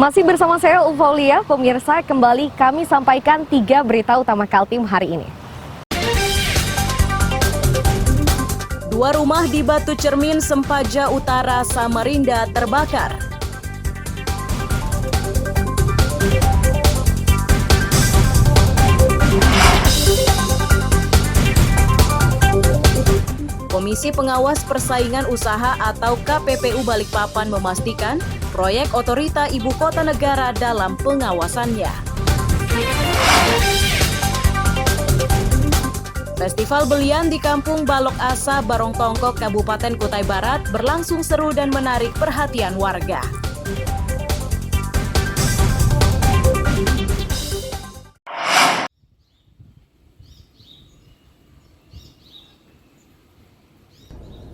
Masih bersama saya Ufaulia, pemirsa, kembali kami sampaikan 3 berita utama Kaltim hari ini. 2 rumah di Batu Cermin, Sempaja Utara, Samarinda terbakar. Komisi Pengawas Persaingan Usaha atau KPPU Balikpapan memastikan proyek otorita ibu kota negara dalam pengawasannya. Festival Belian di Kampung Balok Asa, Barongtongkok, Kabupaten Kutai Barat berlangsung seru dan menarik perhatian warga.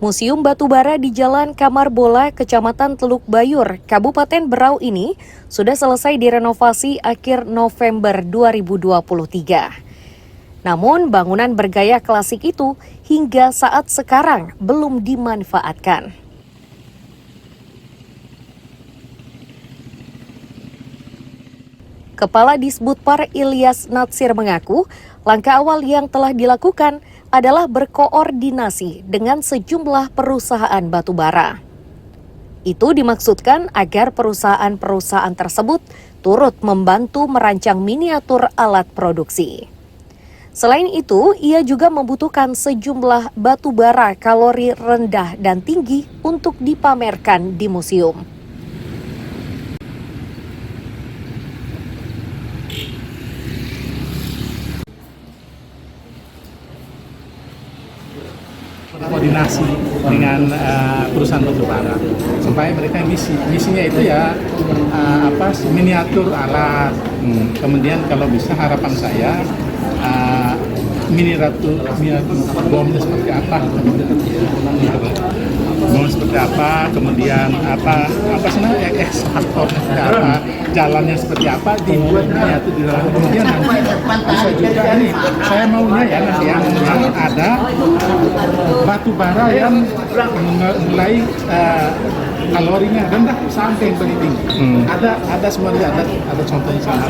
Museum Batubara di Jalan Kamar Bola, Kecamatan Teluk Bayur, Kabupaten Berau ini sudah selesai direnovasi akhir November 2023. Namun bangunan bergaya klasik itu hingga saat sekarang belum dimanfaatkan. Kepala Disbudpar Ilyas Natsir mengaku, langkah awal yang telah dilakukan adalah berkoordinasi dengan sejumlah perusahaan batubara. Itu dimaksudkan agar perusahaan-perusahaan tersebut turut membantu merancang miniatur alat produksi. Selain itu, ia juga membutuhkan sejumlah batubara kalori rendah dan tinggi untuk dipamerkan di museum. Koordinasi dengan perusahaan batubara supaya mereka misinya itu ya miniatur alat. Kemudian kalau bisa harapan saya miniatur bomnya seperti apa, kemudian ekskavator seperti apa, jalannya seperti apa, dibuat miniatur di dalam. Kemudian nanti bisa juga ini saya maunya ya nanti yang ada batu bara yang mulai kalorinya rendah sampai yang paling tinggi. Ada semuanya, ada contohnya sama.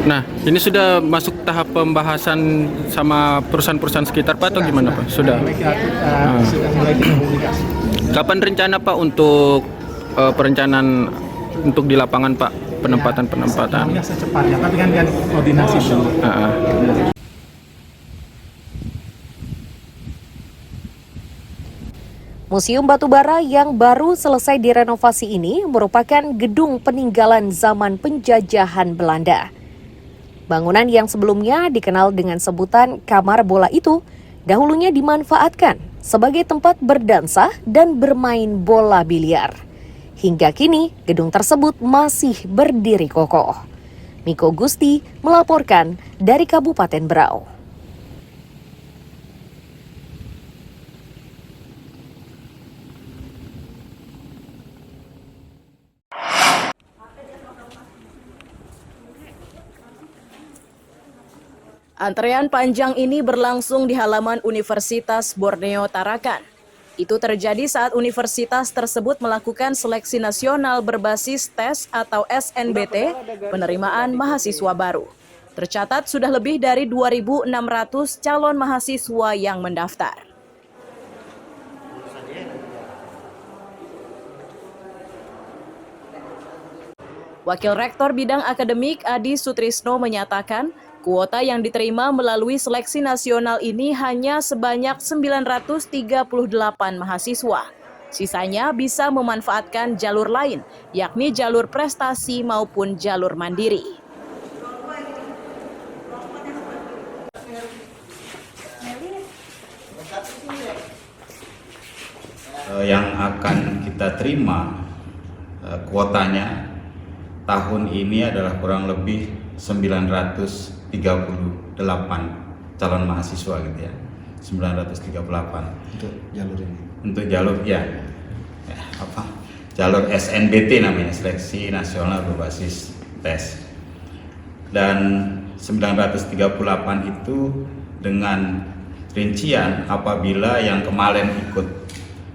Nah, ini sudah masuk tahap pembahasan sama perusahaan-perusahaan sekitar Pak atau gimana Pak? Sudah. Sudah mulai kita komunikasi. Kapan rencana Pak untuk perencanaan untuk di lapangan Pak, penempatan? Maunya secepatnya, tapi kan koordinasi dulu. Museum Batubara yang baru selesai direnovasi ini merupakan gedung peninggalan zaman penjajahan Belanda. Bangunan yang sebelumnya dikenal dengan sebutan Kamar Bola itu dahulunya dimanfaatkan sebagai tempat berdansa dan bermain bola biliar. Hingga kini, gedung tersebut masih berdiri kokoh. Miko Gusti melaporkan dari Kabupaten Berau. Antrean panjang ini berlangsung di halaman Universitas Borneo Tarakan. Itu terjadi saat universitas tersebut melakukan seleksi nasional berbasis tes atau SNBT penerimaan mahasiswa baru. Tercatat sudah lebih dari 2.600 calon mahasiswa yang mendaftar. Wakil Rektor Bidang Akademik Adi Sutrisno menyatakan, kuota yang diterima melalui seleksi nasional ini hanya sebanyak 938 mahasiswa. Sisanya bisa memanfaatkan jalur lain, yakni jalur prestasi maupun jalur mandiri. Yang akan kita terima kuotanya tahun ini adalah kurang lebih 938 calon mahasiswa gitu ya. 938 Untuk jalur ini. untuk jalur jalur SNBT namanya, seleksi nasional berbasis tes. Dan 938 itu dengan rincian apabila yang kemarin ikut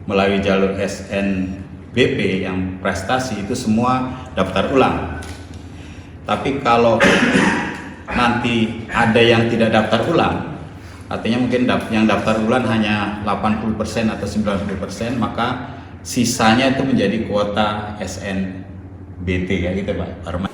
melalui jalur SNBT BP yang prestasi itu semua daftar ulang. Tapi kalau nanti ada yang tidak daftar ulang, artinya mungkin yang daftar ulang hanya 80% atau 90%, maka sisanya itu menjadi kuota SNBT ya gitu Pak Arman.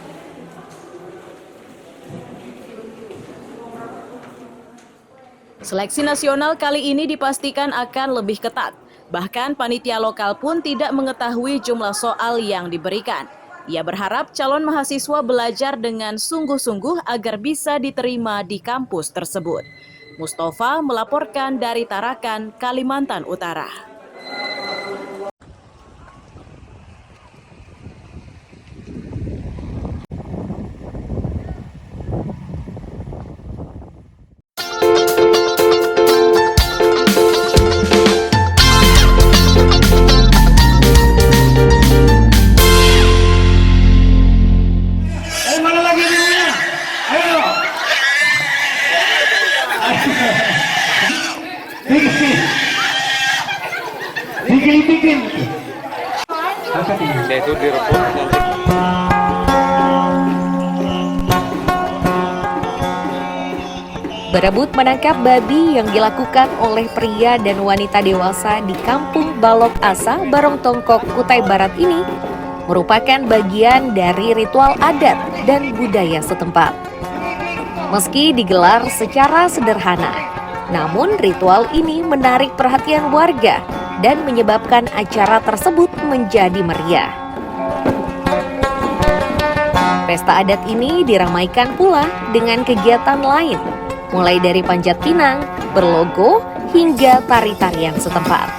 Seleksi nasional kali ini dipastikan akan lebih ketat. Bahkan panitia lokal pun tidak mengetahui jumlah soal yang diberikan. Ia berharap calon mahasiswa belajar dengan sungguh-sungguh agar bisa diterima di kampus tersebut. Mustafa melaporkan dari Tarakan, Kalimantan Utara. Mana lagi dulunya? Ayo. Bikin. Itu direbut nanti. Berebut menangkap babi yang dilakukan oleh pria dan wanita dewasa di Kampung Balok Asa, Barong Tongkok, Kutai Barat ini merupakan bagian dari ritual adat dan budaya setempat. Meski digelar secara sederhana, namun ritual ini menarik perhatian warga dan menyebabkan acara tersebut menjadi meriah. Pesta adat ini diramaikan pula dengan kegiatan lain, mulai dari panjat pinang, berlogo, hingga tari-tarian setempat.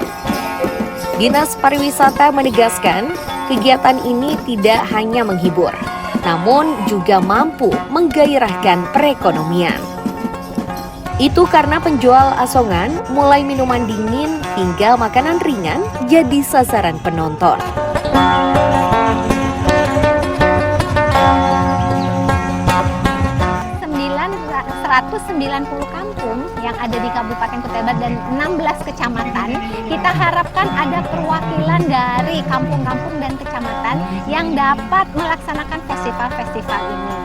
Dinas Pariwisata menegaskan, kegiatan ini tidak hanya menghibur, namun juga mampu menggairahkan perekonomian. Itu karena penjual asongan, mulai minuman dingin hingga makanan ringan, jadi sasaran penonton. 190 kampung yang ada di Kabupaten Kutai Barat dan 16 kecamatan, kita harapkan ada perwakilan dari kampung-kampung dan kecamatan yang dapat melaksanakan festival-festival ini.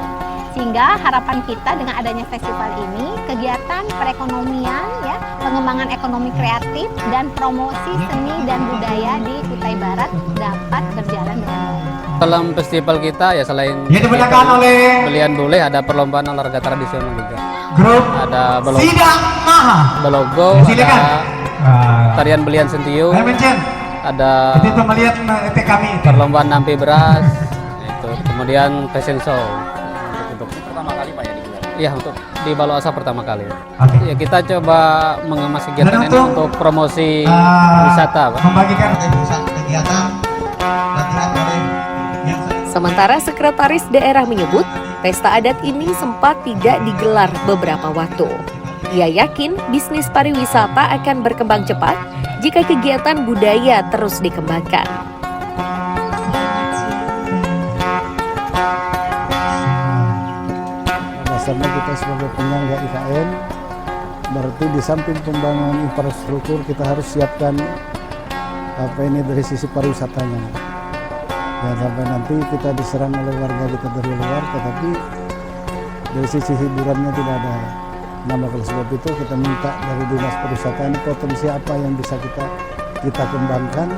Sehingga harapan kita dengan adanya festival ini, kegiatan perekonomian, ya, pengembangan ekonomi kreatif dan promosi seni dan budaya di Kutai Barat dapat berjalan dengan baik. Dalam festival kita ya selain belian bule, ada perlombaan olahraga tradisional juga. Grup Ada Sidak belogo, ada tarian belian sentiung, ada Itu melihat kami perlombaan nampi beras, itu kemudian fashion show. Untuk Pertama kali Pak ya digelar. Iya, untuk di Balok Asa pertama kali. Oke. Ya, kita coba mengemas kegiatan Dan ini untuk promosi wisata, Pak. membagikan kegiatan latihan oleh yang Sementara Sekretaris Daerah menyebut, pesta adat ini sempat tidak digelar beberapa waktu. Ia yakin bisnis pariwisata akan berkembang cepat jika kegiatan budaya terus dikembangkan. Dasarnya kita sebagai penyangga IKN, berarti di samping pembangunan infrastruktur kita harus siapkan dari sisi pariwisatanya. Ya, sampai nanti kita diserang oleh warga kita dari luar, tetapi dari sisi hiburannya tidak ada. Nah, oleh sebab itu kita minta dari Dinas Pariwisata ini potensi apa yang bisa kita kembangkan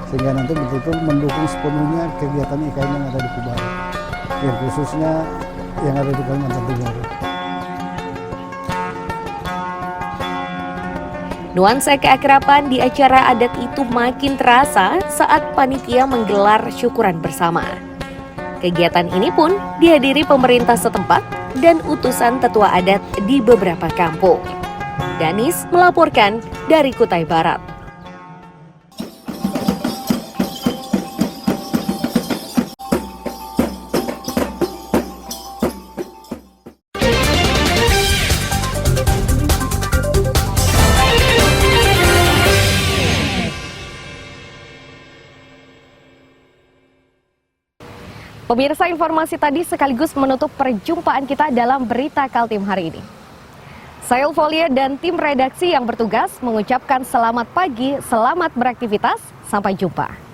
sehingga nanti betul-betul mendukung sepenuhnya kegiatan IKN yang ada di Kutai Barat, yang khususnya yang ada di Kalimantan Timur. Nuansa keakraban di acara adat itu makin terasa saat panitia menggelar syukuran bersama. Kegiatan ini pun dihadiri pemerintah setempat dan utusan tetua adat di beberapa kampung. Danis melaporkan dari Kutai Barat. Pemirsa, informasi tadi sekaligus menutup perjumpaan kita dalam Berita Kaltim hari ini. Saya Ulfolia dan tim redaksi yang bertugas mengucapkan selamat pagi, selamat beraktivitas, sampai jumpa.